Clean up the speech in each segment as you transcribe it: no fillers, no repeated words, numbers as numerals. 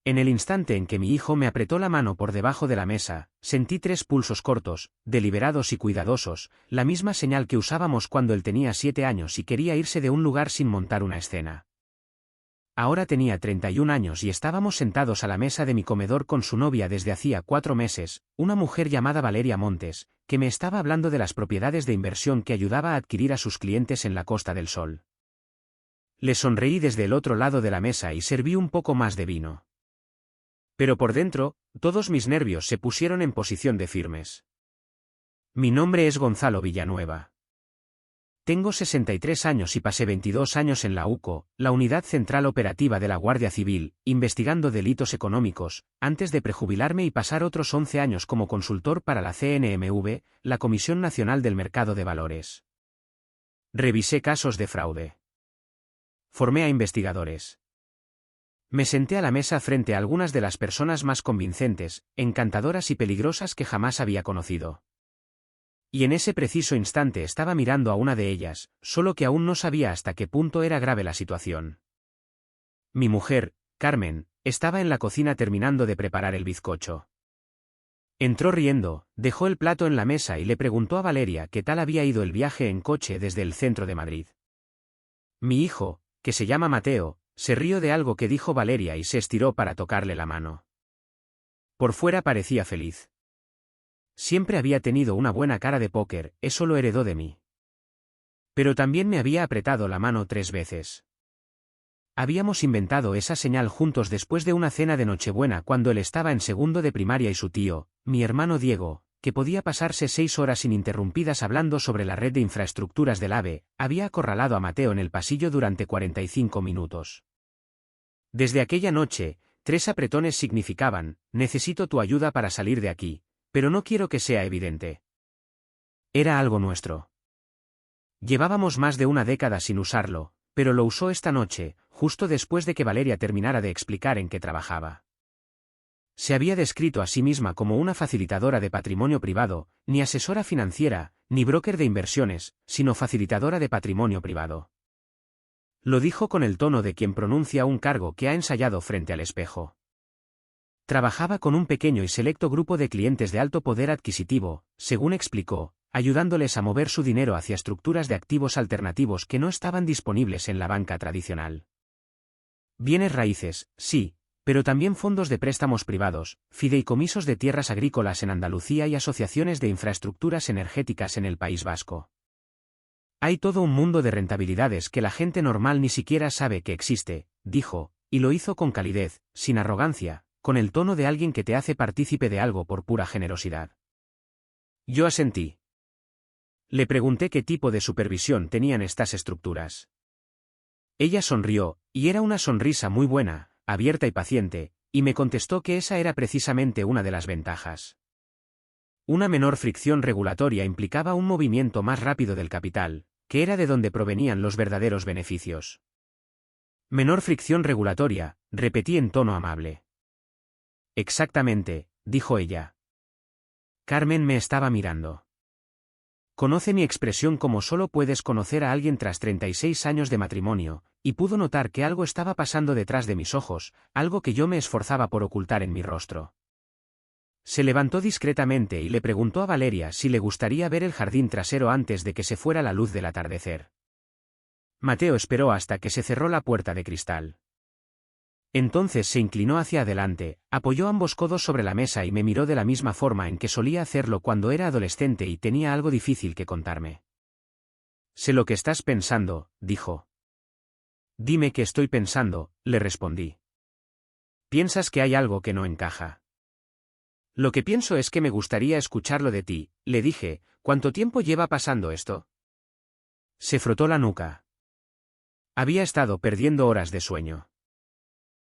En el instante en que mi hijo me apretó la mano por debajo de la mesa, sentí 3 pulsos cortos, deliberados y cuidadosos, la misma señal que usábamos cuando él tenía 7 años y quería irse de un lugar sin montar una escena. Ahora tenía 31 años y estábamos sentados a la mesa de mi comedor con su novia desde hacía 4 meses, una mujer llamada Valeria Montes, que me estaba hablando de las propiedades de inversión que ayudaba a adquirir a sus clientes en la Costa del Sol. Le sonreí desde el otro lado de la mesa y serví un poco más de vino. Pero por dentro, todos mis nervios se pusieron en posición de firmes. Mi nombre es Gonzalo Villanueva. Tengo 63 años y pasé 22 años en la UCO, la Unidad Central Operativa de la Guardia Civil, investigando delitos económicos, antes de prejubilarme y pasar otros 11 años como consultor para la CNMV, la Comisión Nacional del Mercado de Valores. Revisé casos de fraude. Formé a investigadores. Me senté a la mesa frente a algunas de las personas más convincentes, encantadoras y peligrosas que jamás había conocido. Y en ese preciso instante estaba mirando a una de ellas, solo que aún no sabía hasta qué punto era grave la situación. Mi mujer, Carmen, estaba en la cocina terminando de preparar el bizcocho. Entró riendo, dejó el plato en la mesa y le preguntó a Valeria qué tal había ido el viaje en coche desde el centro de Madrid. Mi hijo, que se llama Mateo, se rió de algo que dijo Valeria y se estiró para tocarle la mano. Por fuera parecía feliz. Siempre había tenido una buena cara de póker, eso lo heredó de mí. Pero también me había apretado la mano 3 veces. Habíamos inventado esa señal juntos después de una cena de Nochebuena cuando él estaba en segundo de primaria y su tío, mi hermano Diego, que podía pasarse 6 horas ininterrumpidas hablando sobre la red de infraestructuras del AVE, había acorralado a Mateo en el pasillo durante 45 minutos. Desde aquella noche, 3 apretones significaban: necesito tu ayuda para salir de aquí. Pero no quiero que sea evidente. Era algo nuestro. Llevábamos más de una década sin usarlo, pero lo usó esta noche, justo después de que Valeria terminara de explicar en qué trabajaba. Se había descrito a sí misma como una facilitadora de patrimonio privado, ni asesora financiera, ni broker de inversiones, sino facilitadora de patrimonio privado. Lo dijo con el tono de quien pronuncia un cargo que ha ensayado frente al espejo. Trabajaba con un pequeño y selecto grupo de clientes de alto poder adquisitivo, según explicó, ayudándoles a mover su dinero hacia estructuras de activos alternativos que no estaban disponibles en la banca tradicional. Bienes raíces, sí, pero también fondos de préstamos privados, fideicomisos de tierras agrícolas en Andalucía y asociaciones de infraestructuras energéticas en el País Vasco. Hay todo un mundo de rentabilidades que la gente normal ni siquiera sabe que existe, dijo, y lo hizo con calidez, sin arrogancia, con el tono de alguien que te hace partícipe de algo por pura generosidad. Yo asentí. Le pregunté qué tipo de supervisión tenían estas estructuras. Ella sonrió, y era una sonrisa muy buena, abierta y paciente, y me contestó que esa era precisamente una de las ventajas. Una menor fricción regulatoria implicaba un movimiento más rápido del capital, que era de donde provenían los verdaderos beneficios. Menor fricción regulatoria, repetí en tono amable. Exactamente, dijo ella. Carmen me estaba mirando. Conoce mi expresión como solo puedes conocer a alguien tras 36 años de matrimonio, y pudo notar que algo estaba pasando detrás de mis ojos, algo que yo me esforzaba por ocultar en mi rostro. Se levantó discretamente y le preguntó a Valeria si le gustaría ver el jardín trasero antes de que se fuera la luz del atardecer. Mateo esperó hasta que se cerró la puerta de cristal. Entonces se inclinó hacia adelante, apoyó ambos codos sobre la mesa y me miró de la misma forma en que solía hacerlo cuando era adolescente y tenía algo difícil que contarme. Sé lo que estás pensando, dijo. Dime qué estoy pensando, le respondí. Piensas que hay algo que no encaja. Lo que pienso es que me gustaría escucharlo de ti, le dije. ¿Cuánto tiempo lleva pasando esto? Se frotó la nuca. Había estado perdiendo horas de sueño.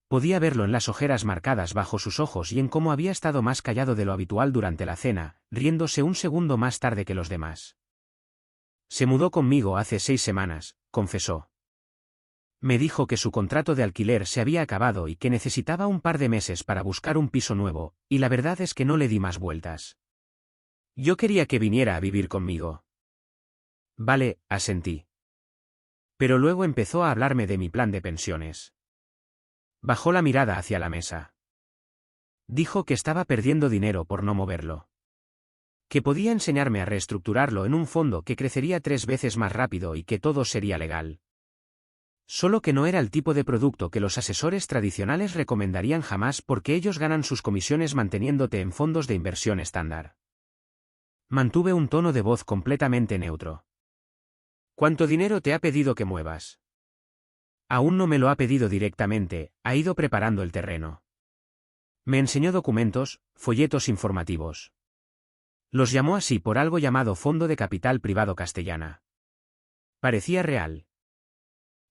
Podía verlo en las ojeras marcadas bajo sus ojos y en cómo había estado más callado de lo habitual durante la cena, riéndose un segundo más tarde que los demás. Se mudó conmigo hace 6 semanas, confesó. Me dijo que su contrato de alquiler se había acabado y que necesitaba un par de meses para buscar un piso nuevo, y la verdad es que no le di más vueltas. Yo quería que viniera a vivir conmigo. Vale, asentí. Pero luego empezó a hablarme de mi plan de pensiones. Bajó la mirada hacia la mesa. Dijo que estaba perdiendo dinero por no moverlo. Que podía enseñarme a reestructurarlo en un fondo que crecería 3 veces más rápido y que todo sería legal. Solo que no era el tipo de producto que los asesores tradicionales recomendarían jamás porque ellos ganan sus comisiones manteniéndote en fondos de inversión estándar. Mantuve un tono de voz completamente neutro. ¿Cuánto dinero te ha pedido que muevas? Aún no me lo ha pedido directamente, ha ido preparando el terreno. Me enseñó documentos, folletos informativos. Los llamó así por algo llamado Fondo de Capital Privado Castellana. Parecía real.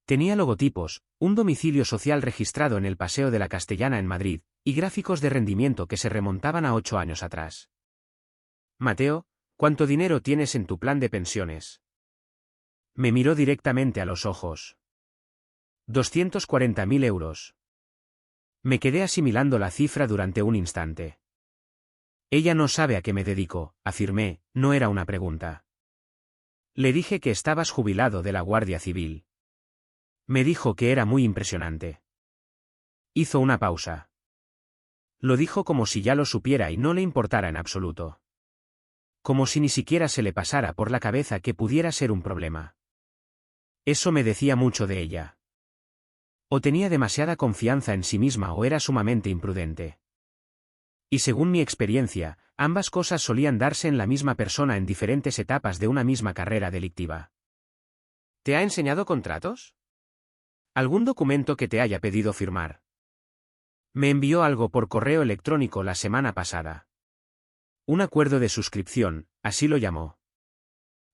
Tenía logotipos, un domicilio social registrado en el Paseo de la Castellana en Madrid, y gráficos de rendimiento que se remontaban a 8 años atrás. Mateo, ¿cuánto dinero tienes en tu plan de pensiones? Me miró directamente a los ojos. 240.000 euros. Me quedé asimilando la cifra durante un instante. Ella no sabe a qué me dedico, afirmé, no era una pregunta. Le dije que estabas jubilado de la Guardia Civil. Me dijo que era muy impresionante. Hizo una pausa. Lo dijo como si ya lo supiera y no le importara en absoluto. Como si ni siquiera se le pasara por la cabeza que pudiera ser un problema. Eso me decía mucho de ella. O tenía demasiada confianza en sí misma o era sumamente imprudente. Y según mi experiencia, ambas cosas solían darse en la misma persona en diferentes etapas de una misma carrera delictiva. ¿Te ha enseñado contratos? ¿Algún documento que te haya pedido firmar? Me envió algo por correo electrónico la semana pasada. Un acuerdo de suscripción, así lo llamó.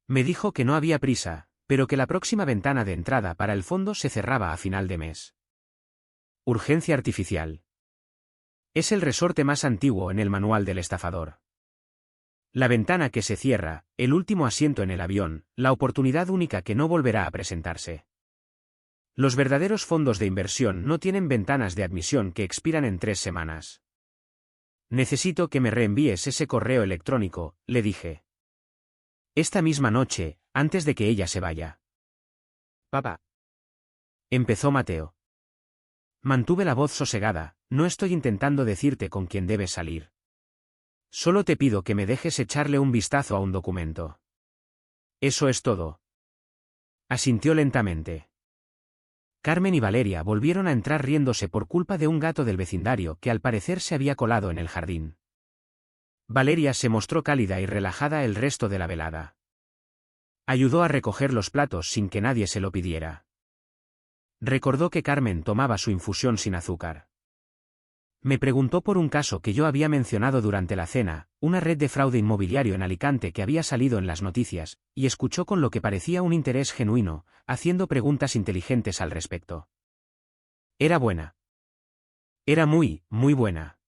Me dijo que no había prisa, pero que la próxima ventana de entrada para el fondo se cerraba a final de mes. Urgencia artificial. Es el resorte más antiguo en el manual del estafador. La ventana que se cierra, el último asiento en el avión, la oportunidad única que no volverá a presentarse. Los verdaderos fondos de inversión no tienen ventanas de admisión que expiran en 3 semanas. Necesito que me reenvíes ese correo electrónico, le dije. Esta misma noche, antes de que ella se vaya. Papá. Empezó Mateo. Mantuve la voz sosegada, no estoy intentando decirte con quién debes salir. Solo te pido que me dejes echarle un vistazo a un documento. Eso es todo. Asintió lentamente. Carmen y Valeria volvieron a entrar riéndose por culpa de un gato del vecindario que al parecer se había colado en el jardín. Valeria se mostró cálida y relajada el resto de la velada. Ayudó a recoger los platos sin que nadie se lo pidiera. Recordó que Carmen tomaba su infusión sin azúcar. Me preguntó por un caso que yo había mencionado durante la cena, una red de fraude inmobiliario en Alicante que había salido en las noticias, y escuchó con lo que parecía un interés genuino, haciendo preguntas inteligentes al respecto. Era buena. Era muy, muy buena.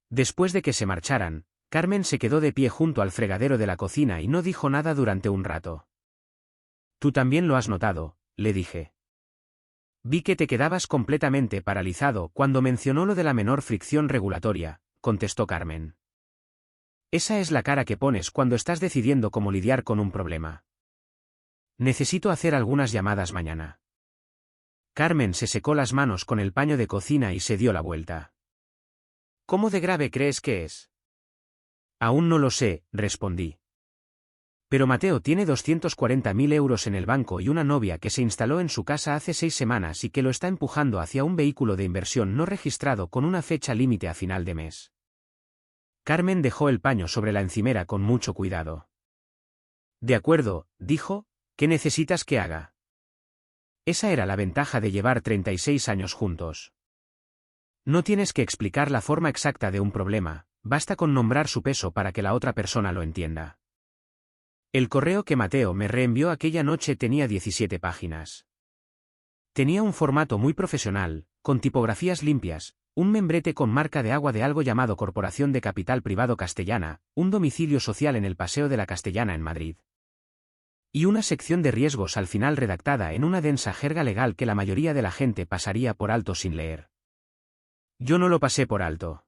Después de que se marcharan, Carmen se quedó de pie junto al fregadero de la cocina y no dijo nada durante un rato. Tú también lo has notado, le dije. Vi que te quedabas completamente paralizado cuando mencionó lo de la menor fricción regulatoria, contestó Carmen. Esa es la cara que pones cuando estás decidiendo cómo lidiar con un problema. Necesito hacer algunas llamadas mañana. Carmen se secó las manos con el paño de cocina y se dio la vuelta. ¿Cómo de grave crees que es? Aún no lo sé, respondí. Pero Mateo tiene 240.000 euros en el banco y una novia que se instaló en su casa hace 6 semanas y que lo está empujando hacia un vehículo de inversión no registrado con una fecha límite a final de mes. Carmen dejó el paño sobre la encimera con mucho cuidado. De acuerdo, dijo, ¿qué necesitas que haga? Esa era la ventaja de llevar 36 años juntos. No tienes que explicar la forma exacta de un problema, basta con nombrar su peso para que la otra persona lo entienda. El correo que Mateo me reenvió aquella noche tenía 17 páginas. Tenía un formato muy profesional, con tipografías limpias, un membrete con marca de agua de algo llamado Corporación de Capital Privado Castellana, un domicilio social en el Paseo de la Castellana en Madrid. Y una sección de riesgos al final redactada en una densa jerga legal que la mayoría de la gente pasaría por alto sin leer. Yo no lo pasé por alto.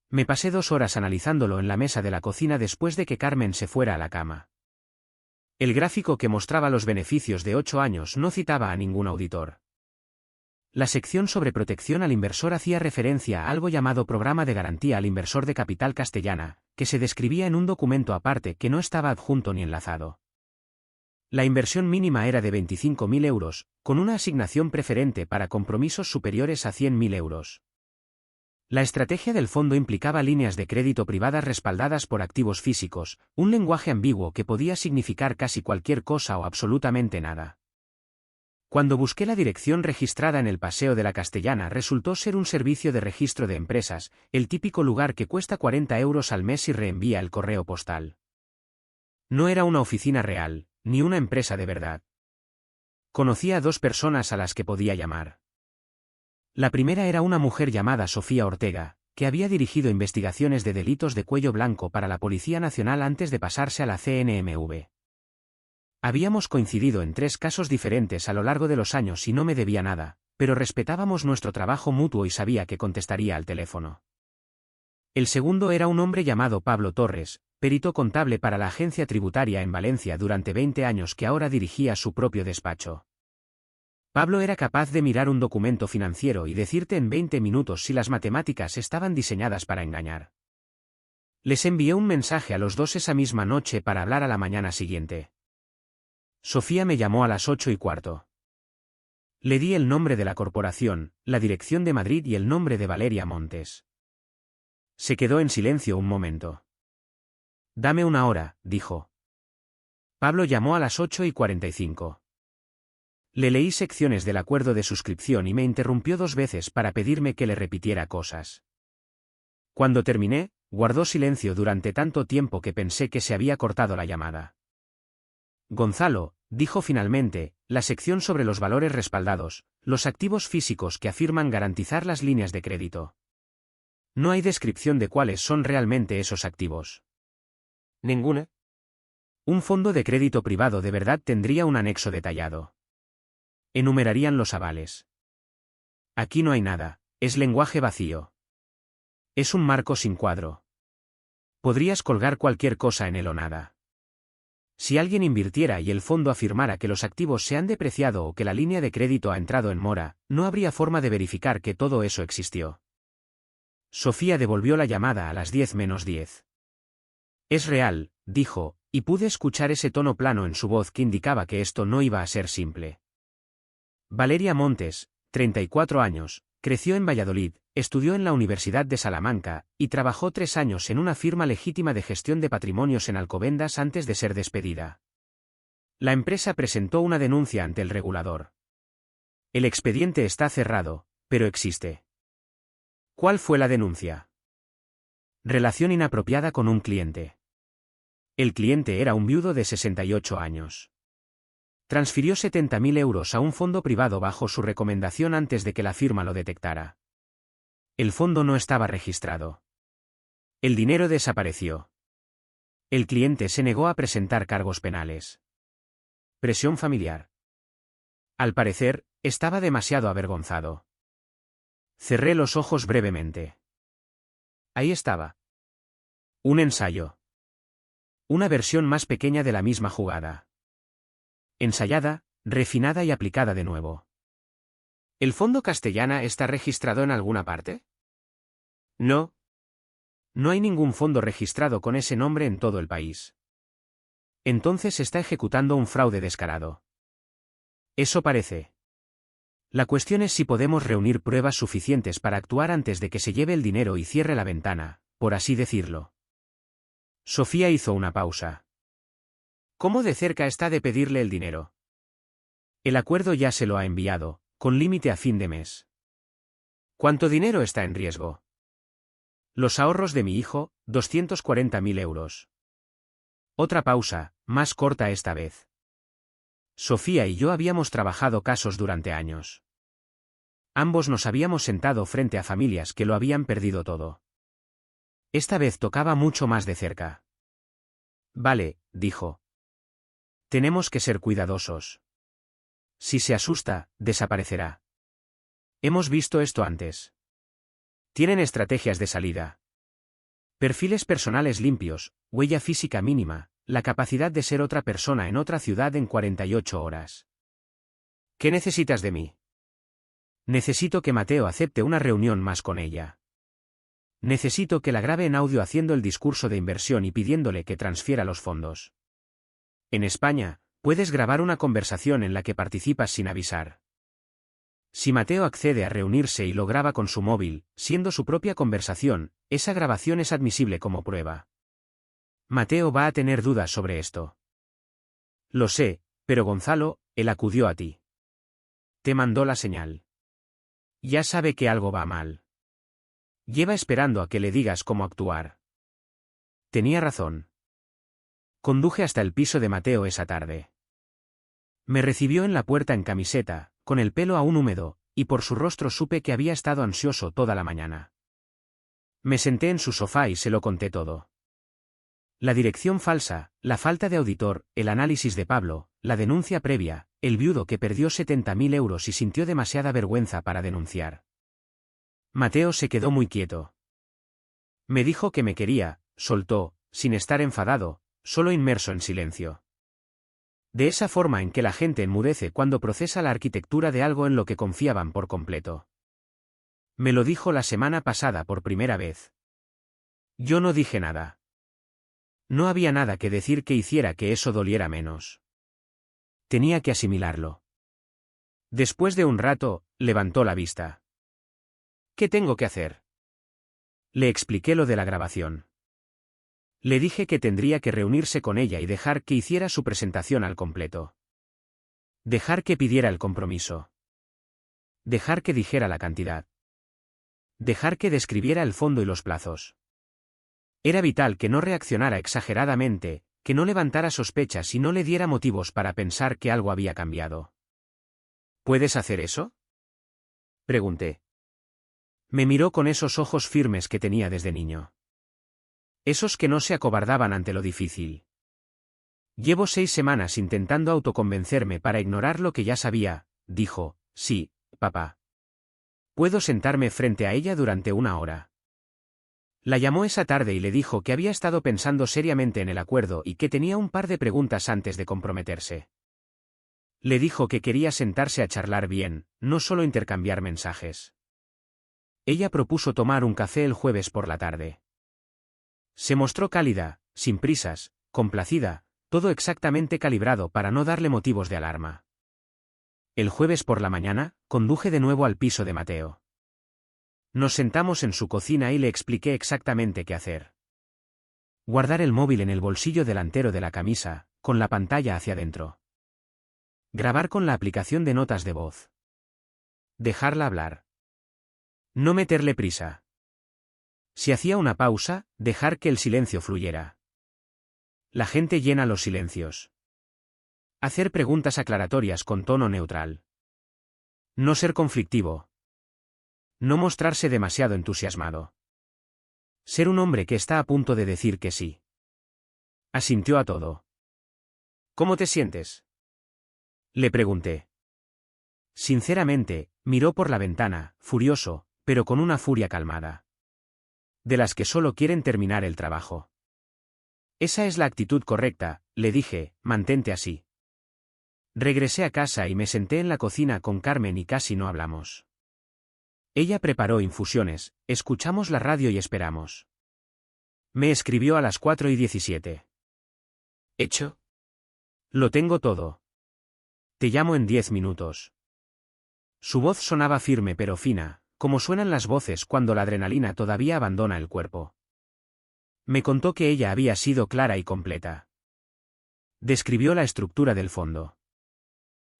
Me pasé 2 horas analizándolo en la mesa de la cocina después de que Carmen se fuera a la cama. El gráfico que mostraba los beneficios de 8 años no citaba a ningún auditor. La sección sobre protección al inversor hacía referencia a algo llamado Programa de Garantía al Inversor de Capital Castellana, que se describía en un documento aparte que no estaba adjunto ni enlazado. La inversión mínima era de 25.000 euros, con una asignación preferente para compromisos superiores a 100.000 euros. La estrategia del fondo implicaba líneas de crédito privadas respaldadas por activos físicos, un lenguaje ambiguo que podía significar casi cualquier cosa o absolutamente nada. Cuando busqué la dirección registrada en el Paseo de la Castellana resultó ser un servicio de registro de empresas, el típico lugar que cuesta 40 euros al mes y reenvía el correo postal. No era una oficina real, ni una empresa de verdad. Conocía a 2 personas a las que podía llamar. La primera era una mujer llamada Sofía Ortega, que había dirigido investigaciones de delitos de cuello blanco para la Policía Nacional antes de pasarse a la CNMV. Habíamos coincidido en 3 casos diferentes a lo largo de los años y no me debía nada, pero respetábamos nuestro trabajo mutuo y sabía que contestaría al teléfono. El segundo era un hombre llamado Pablo Torres, perito contable para la agencia tributaria en Valencia durante 20 años que ahora dirigía su propio despacho. Pablo era capaz de mirar un documento financiero y decirte en 20 minutos si las matemáticas estaban diseñadas para engañar. Les envié un mensaje a los 2 esa misma noche para hablar a la mañana siguiente. Sofía me llamó a las 8:15. Le di el nombre de la corporación, la dirección de Madrid y el nombre de Valeria Montes. Se quedó en silencio un momento. «Dame una hora», dijo. Pablo llamó a las 8:45. Le leí secciones del acuerdo de suscripción y me interrumpió 2 veces para pedirme que le repitiera cosas. Cuando terminé, guardó silencio durante tanto tiempo que pensé que se había cortado la llamada. Gonzalo, dijo finalmente, la sección sobre los valores respaldados, los activos físicos que afirman garantizar las líneas de crédito. No hay descripción de cuáles son realmente esos activos. Ninguna. Un fondo de crédito privado de verdad tendría un anexo detallado. Enumerarían los avales. Aquí no hay nada, es lenguaje vacío. Es un marco sin cuadro. Podrías colgar cualquier cosa en él o nada. Si alguien invirtiera y el fondo afirmara que los activos se han depreciado o que la línea de crédito ha entrado en mora, no habría forma de verificar que todo eso existió. Sofía devolvió la llamada a las 10 menos 10. Es real, dijo, y pude escuchar ese tono plano en su voz que indicaba que esto no iba a ser simple. Valeria Montes, 34 años, creció en Valladolid, estudió en la Universidad de Salamanca, y trabajó 3 años en una firma legítima de gestión de patrimonios en Alcobendas antes de ser despedida. La empresa presentó una denuncia ante el regulador. El expediente está cerrado, pero existe. ¿Cuál fue la denuncia? Relación inapropiada con un cliente. El cliente era un viudo de 68 años. Transfirió 70.000 euros a un fondo privado bajo su recomendación antes de que la firma lo detectara. El fondo no estaba registrado. El dinero desapareció. El cliente se negó a presentar cargos penales. Presión familiar. Al parecer, estaba demasiado avergonzado. Cerré los ojos brevemente. Ahí estaba. Un ensayo. Una versión más pequeña de la misma jugada. Ensayada, refinada y aplicada de nuevo. ¿El fondo Castellana está registrado en alguna parte? No. No hay ningún fondo registrado con ese nombre en todo el país. Entonces está ejecutando un fraude descarado. Eso parece. La cuestión es si podemos reunir pruebas suficientes para actuar antes de que se lleve el dinero y cierre la ventana, por así decirlo. Sofía hizo una pausa. ¿Cómo de cerca está de pedirle el dinero? El acuerdo ya se lo ha enviado, con límite a fin de mes. ¿Cuánto dinero está en riesgo? Los ahorros de mi hijo, 240.000 euros. Otra pausa, más corta esta vez. Sofía y yo habíamos trabajado casos durante años. Ambos nos habíamos sentado frente a familias que lo habían perdido todo. Esta vez tocaba mucho más de cerca. Vale, dijo. Tenemos que ser cuidadosos. Si se asusta, desaparecerá. Hemos visto esto antes. Tienen estrategias de salida. Perfiles personales limpios, huella física mínima, la capacidad de ser otra persona en otra ciudad en 48 horas. ¿Qué necesitas de mí? Necesito que Mateo acepte una reunión más con ella. Necesito que la grabe en audio haciendo el discurso de inversión y pidiéndole que transfiera los fondos. En España, puedes grabar una conversación en la que participas sin avisar. Si Mateo accede a reunirse y lo graba con su móvil, siendo su propia conversación, esa grabación es admisible como prueba. Mateo va a tener dudas sobre esto. Lo sé, pero Gonzalo, él acudió a ti. Te mandó la señal. Ya sabe que algo va mal. Lleva esperando a que le digas cómo actuar. Tenía razón. Conduje hasta el piso de Mateo esa tarde. Me recibió en la puerta en camiseta, con el pelo aún húmedo, y por su rostro supe que había estado ansioso toda la mañana. Me senté en su sofá y se lo conté todo. La dirección falsa, la falta de auditor, el análisis de Pablo, la denuncia previa, el viudo que perdió 70.000 euros y sintió demasiada vergüenza para denunciar. Mateo se quedó muy quieto. Me dijo que me quería, soltó, sin estar enfadado, solo inmerso en silencio. De esa forma en que la gente enmudece cuando procesa la arquitectura de algo en lo que confiaban por completo. Me lo dijo la semana pasada por primera vez. Yo no dije nada. No había nada que decir que hiciera que eso doliera menos. Tenía que asimilarlo. Después de un rato, levantó la vista. ¿Qué tengo que hacer? Le expliqué lo de la grabación. Le dije que tendría que reunirse con ella y dejar que hiciera su presentación al completo. Dejar que pidiera el compromiso. Dejar que dijera la cantidad. Dejar que describiera el fondo y los plazos. Era vital que no reaccionara exageradamente, que no levantara sospechas y no le diera motivos para pensar que algo había cambiado. ¿Puedes hacer eso? Pregunté. Me miró con esos ojos firmes que tenía desde niño. Esos que no se acobardaban ante lo difícil. Llevo 6 semanas intentando autoconvencerme para ignorar lo que ya sabía, dijo. Sí, papá. Puedo sentarme frente a ella durante 1 hora. La llamó esa tarde y le dijo que había estado pensando seriamente en el acuerdo y que tenía un par de preguntas antes de comprometerse. Le dijo que quería sentarse a charlar bien, no solo intercambiar mensajes. Ella propuso tomar un café el jueves por la tarde. Se mostró cálida, sin prisas, complacida, todo exactamente calibrado para no darle motivos de alarma. El jueves por la mañana, conduje de nuevo al piso de Mateo. Nos sentamos en su cocina y le expliqué exactamente qué hacer. Guardar el móvil en el bolsillo delantero de la camisa, con la pantalla hacia adentro. Grabar con la aplicación de notas de voz. Dejarla hablar. No meterle prisa. Si hacía una pausa, dejar que el silencio fluyera. La gente llena los silencios. Hacer preguntas aclaratorias con tono neutral. No ser conflictivo. No mostrarse demasiado entusiasmado. Ser un hombre que está a punto de decir que sí. Asintió a todo. ¿Cómo te sientes? Le pregunté. Sinceramente, miró por la ventana, furioso, pero con una furia calmada. De las que solo quieren terminar el trabajo. Esa es la actitud correcta, le dije, mantente así. Regresé a casa y me senté en la cocina con Carmen y casi no hablamos. Ella preparó infusiones, escuchamos la radio y esperamos. Me escribió a las 4:17. ¿Hecho? Lo tengo todo. Te llamo en 10 minutos. Su voz sonaba firme pero fina, como suenan las voces cuando la adrenalina todavía abandona el cuerpo. Me contó que ella había sido clara y completa. Describió la estructura del fondo.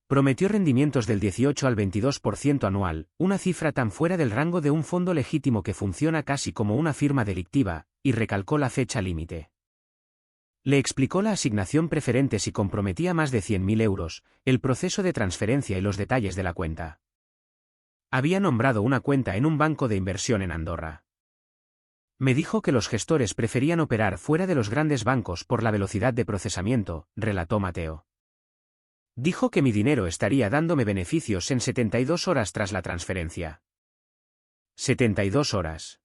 Prometió rendimientos del 18 al 22% anual, una cifra tan fuera del rango de un fondo legítimo que funciona casi como una firma delictiva, y recalcó la fecha límite. Le explicó la asignación preferente si comprometía más de 100.000 euros, el proceso de transferencia y los detalles de la cuenta. Había nombrado una cuenta en un banco de inversión en Andorra. Me dijo que los gestores preferían operar fuera de los grandes bancos por la velocidad de procesamiento, relató Mateo. Dijo que mi dinero estaría dándome beneficios en 72 horas tras la transferencia. 72 horas.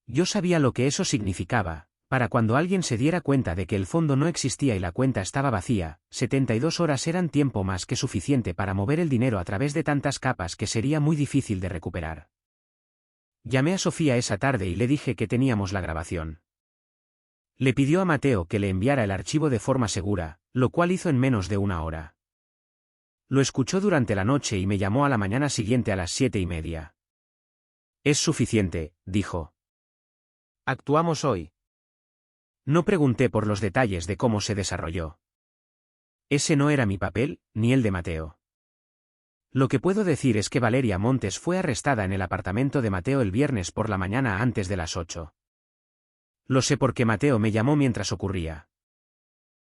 Yo sabía lo que eso significaba. Para cuando alguien se diera cuenta de que el fondo no existía y la cuenta estaba vacía, 72 horas eran tiempo más que suficiente para mover el dinero a través de tantas capas que sería muy difícil de recuperar. Llamé a Sofía esa tarde y le dije que teníamos la grabación. Le pidió a Mateo que le enviara el archivo de forma segura, lo cual hizo en menos de una hora. Lo escuchó durante la noche y me llamó a la mañana siguiente a las 7:30. «Es suficiente», dijo. «Actuamos hoy». No pregunté por los detalles de cómo se desarrolló. Ese no era mi papel, ni el de Mateo. Lo que puedo decir es que Valeria Montes fue arrestada en el apartamento de Mateo el viernes por la mañana antes de las 8. Lo sé porque Mateo me llamó mientras ocurría.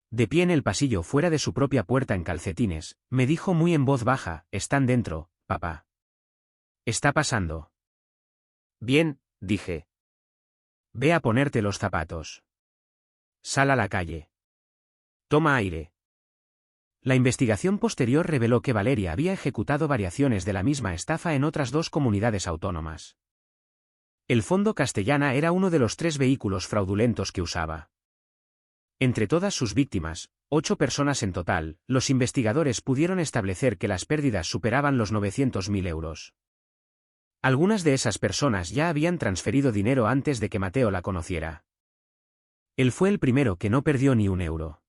De pie en el pasillo fuera de su propia puerta en calcetines, me dijo muy en voz baja: «Están dentro, papá». «Está pasando». «Bien», dije. «Ve a ponerte los zapatos. Sal a la calle. Toma aire». La investigación posterior reveló que Valeria había ejecutado variaciones de la misma estafa en otras 2 comunidades autónomas. El Fondo Castellana era uno de los 3 vehículos fraudulentos que usaba. Entre todas sus víctimas, 8 personas en total, los investigadores pudieron establecer que las pérdidas superaban los 900.000 euros. Algunas de esas personas ya habían transferido dinero antes de que Mateo la conociera. Él fue el primero que no perdió ni un euro.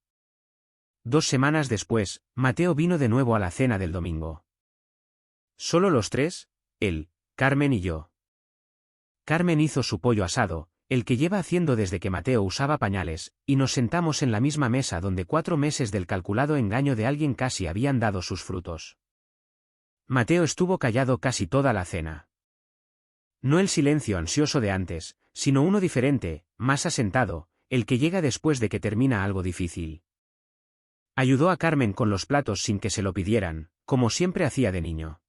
2 semanas después, Mateo vino de nuevo a la cena del domingo. Solo los 3, él, Carmen y yo. Carmen hizo su pollo asado, el que lleva haciendo desde que Mateo usaba pañales, y nos sentamos en la misma mesa donde 4 meses del calculado engaño de alguien casi habían dado sus frutos. Mateo estuvo callado casi toda la cena. No el silencio ansioso de antes, sino uno diferente, más asentado, el que llega después de que termina algo difícil. Ayudó a Carmen con los platos sin que se lo pidieran, como siempre hacía de niño.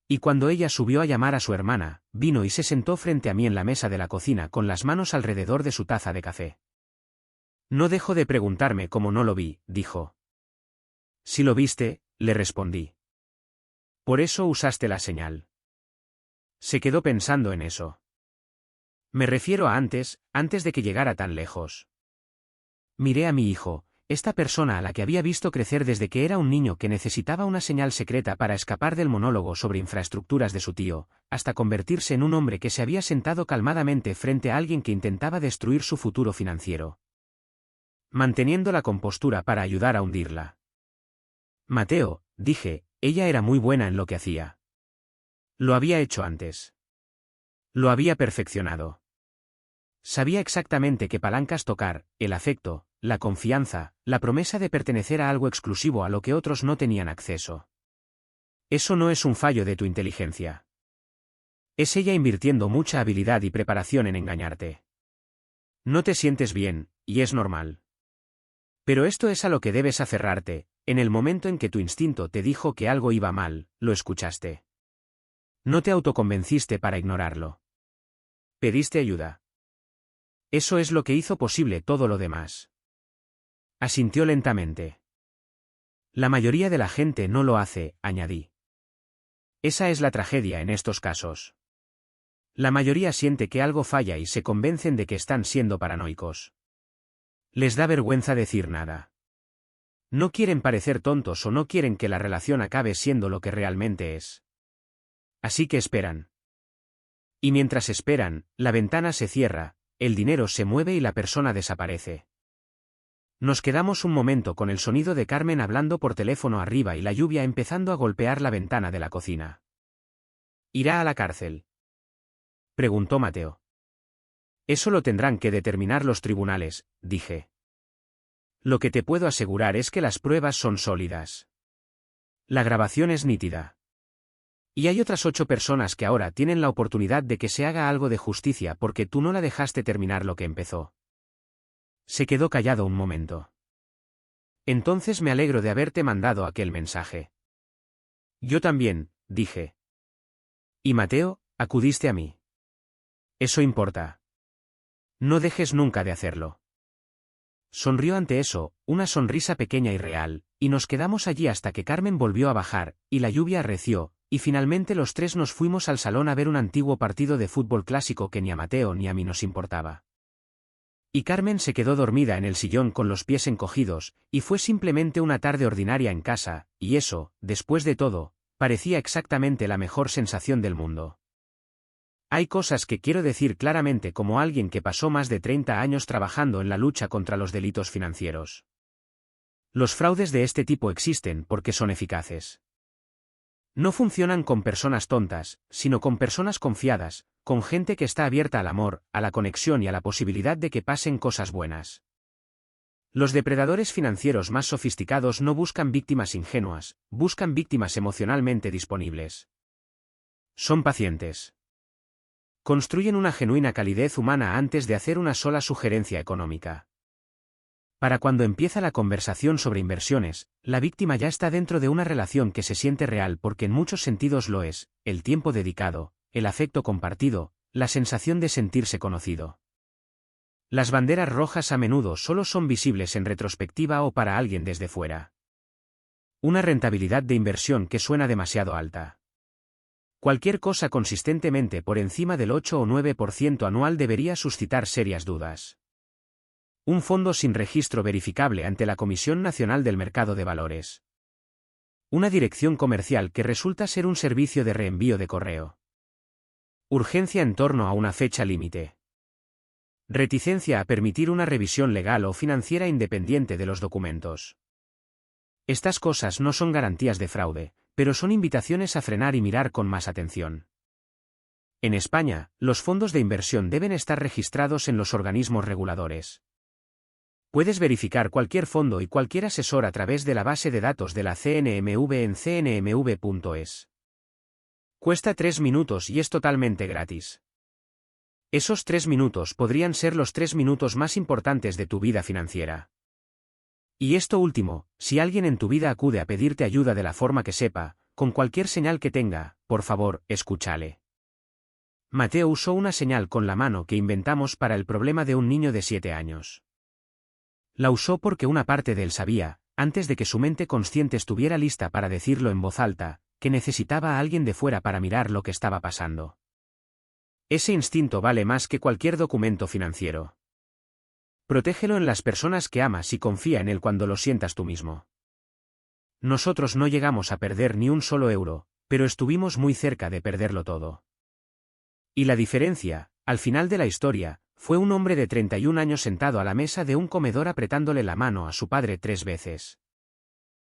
Y cuando ella subió a llamar a su hermana, vino y se sentó frente a mí en la mesa de la cocina con las manos alrededor de su taza de café. «No dejo de preguntarme cómo no lo vi», dijo. «Si lo viste», le respondí. «Por eso usaste la señal». Se quedó pensando en eso. «Me refiero a antes de que llegara tan lejos». Miré a mi hijo, esta persona a la que había visto crecer desde que era un niño que necesitaba una señal secreta para escapar del monólogo sobre infraestructuras de su tío, hasta convertirse en un hombre que se había sentado calmadamente frente a alguien que intentaba destruir su futuro financiero, manteniendo la compostura para ayudar a hundirla. «Mateo», dije, «ella era muy buena en lo que hacía. Lo había hecho antes. Lo había perfeccionado. Sabía exactamente qué palancas tocar, el afecto, la confianza, la promesa de pertenecer a algo exclusivo a lo que otros no tenían acceso. Eso no es un fallo de tu inteligencia. Es ella invirtiendo mucha habilidad y preparación en engañarte. No te sientes bien, y es normal. Pero esto es a lo que debes aferrarte. En el momento en que tu instinto te dijo que algo iba mal, lo escuchaste. No te autoconvenciste para ignorarlo. Pediste ayuda. Eso es lo que hizo posible todo lo demás». Asintió lentamente. «La mayoría de la gente no lo hace», añadí. «Esa es la tragedia en estos casos. La mayoría siente que algo falla y se convencen de que están siendo paranoicos. Les da vergüenza decir nada. No quieren parecer tontos o no quieren que la relación acabe siendo lo que realmente es. Así que esperan. Y mientras esperan, la ventana se cierra, el dinero se mueve y la persona desaparece». Nos quedamos un momento con el sonido de Carmen hablando por teléfono arriba y la lluvia empezando a golpear la ventana de la cocina. «¿Irá a la cárcel?», preguntó Mateo. «Eso lo tendrán que determinar los tribunales», dije. «Lo que te puedo asegurar es que las pruebas son sólidas. La grabación es nítida. Y hay otras 8 personas que ahora tienen la oportunidad de que se haga algo de justicia porque tú no la dejaste terminar lo que empezó». Se quedó callado un momento. «Entonces me alegro de haberte mandado aquel mensaje». «Yo también», dije. «Y Mateo, acudiste a mí. Eso importa. No dejes nunca de hacerlo». Sonrió ante eso, una sonrisa pequeña y real, y nos quedamos allí hasta que Carmen volvió a bajar, y la lluvia arreció, y finalmente los 3 nos fuimos al salón a ver un antiguo partido de fútbol clásico que ni a Mateo ni a mí nos importaba. Y Carmen se quedó dormida en el sillón con los pies encogidos, y fue simplemente una tarde ordinaria en casa, y eso, después de todo, parecía exactamente la mejor sensación del mundo. Hay cosas que quiero decir claramente como alguien que pasó más de 30 años trabajando en la lucha contra los delitos financieros. Los fraudes de este tipo existen porque son eficaces. No funcionan con personas tontas, sino con personas confiadas, con gente que está abierta al amor, a la conexión y a la posibilidad de que pasen cosas buenas. Los depredadores financieros más sofisticados no buscan víctimas ingenuas, buscan víctimas emocionalmente disponibles. Son pacientes. Construyen una genuina calidez humana antes de hacer una sola sugerencia económica. Para cuando empieza la conversación sobre inversiones, la víctima ya está dentro de una relación que se siente real porque en muchos sentidos lo es: el tiempo dedicado, el afecto compartido, la sensación de sentirse conocido. Las banderas rojas a menudo solo son visibles en retrospectiva o para alguien desde fuera. Una rentabilidad de inversión que suena demasiado alta. Cualquier cosa consistentemente por encima del 8 o 9% anual debería suscitar serias dudas. Un fondo sin registro verificable ante la Comisión Nacional del Mercado de Valores. Una dirección comercial que resulta ser un servicio de reenvío de correo. Urgencia en torno a una fecha límite. Reticencia a permitir una revisión legal o financiera independiente de los documentos. Estas cosas no son garantías de fraude, pero son invitaciones a frenar y mirar con más atención. En España, los fondos de inversión deben estar registrados en los organismos reguladores. Puedes verificar cualquier fondo y cualquier asesor a través de la base de datos de la CNMV en cnmv.es. Cuesta 3 minutos y es totalmente gratis. Esos 3 minutos podrían ser los 3 minutos más importantes de tu vida financiera. Y esto último, si alguien en tu vida acude a pedirte ayuda de la forma que sepa, con cualquier señal que tenga, por favor, escúchale. Mateo usó una señal con la mano que inventamos para el problema de un niño de 7 años. La usó porque una parte de él sabía, antes de que su mente consciente estuviera lista para decirlo en voz alta, que necesitaba a alguien de fuera para mirar lo que estaba pasando. Ese instinto vale más que cualquier documento financiero. Protégelo en las personas que amas y confía en él cuando lo sientas tú mismo. Nosotros no llegamos a perder ni un solo euro, pero estuvimos muy cerca de perderlo todo. Y la diferencia, al final de la historia, fue un hombre de 31 años sentado a la mesa de un comedor apretándole la mano a su padre 3 veces.